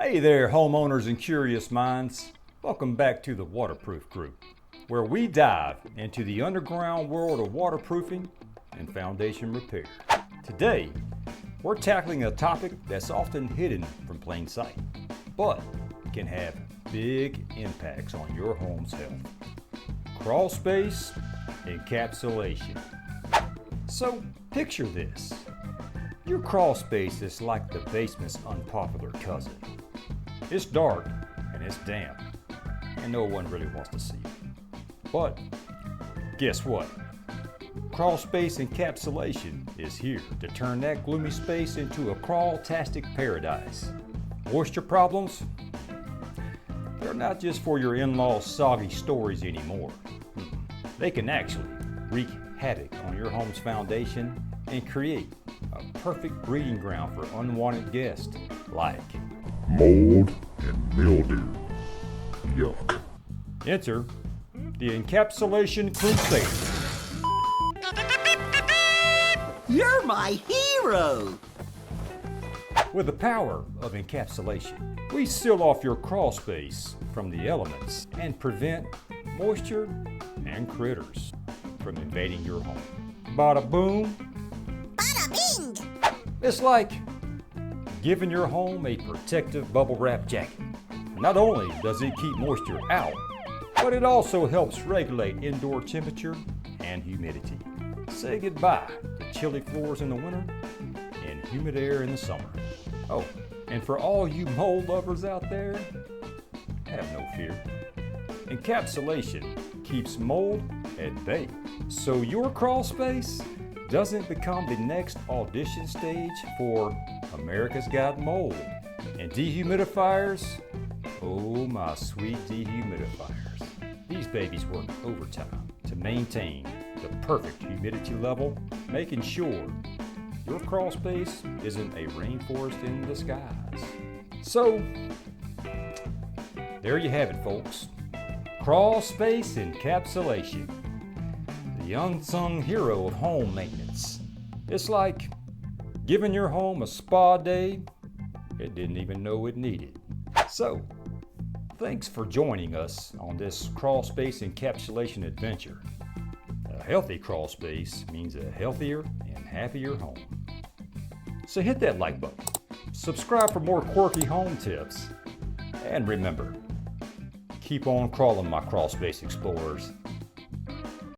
Hey there, homeowners and curious minds. Welcome back to the Waterproof Group, where we dive into the underground world of waterproofing and foundation repair. Today, we're tackling a topic that's often hidden from plain sight, but can have big impacts on your home's health. Crawl space encapsulation. So picture this. Your crawl space is like the basement's unpopular cousin. It's dark and it's damp, and no one really wants to see it. But guess what? Crawl space encapsulation is here to turn that gloomy space into a crawl-tastic paradise. Moisture problems? They're not just for your in-laws' soggy stories anymore. They can actually wreak havoc on your home's foundation and create a perfect breeding ground for unwanted guests like mold and mildew. Yuck. Enter the Encapsulation Crusade. You're my hero! With the power of encapsulation, we seal off your crawl space from the elements and prevent moisture and critters from invading your home. Bada boom. Bada bing! It's like giving your home a protective bubble wrap jacket. Not only does it keep moisture out, but it also helps regulate indoor temperature and humidity. Say goodbye to chilly floors in the winter and humid air in the summer. Oh, and for all you mold lovers out there, have no fear. Encapsulation keeps mold at bay, so your crawl space doesn't become the next audition stage for America's Got Mold. And dehumidifiers, oh my sweet dehumidifiers. These babies work overtime to maintain the perfect humidity level, making sure your crawl space isn't a rainforest in disguise. So, there you have it, folks. Crawl space encapsulation. The unsung hero of home maintenance. It's like giving your home a spa day it didn't even know it needed. So, thanks for joining us on this crawl space encapsulation adventure. A healthy crawl space means a healthier and happier home. So hit that like button, subscribe for more quirky home tips, and remember, keep on crawling, my crawl space explorers.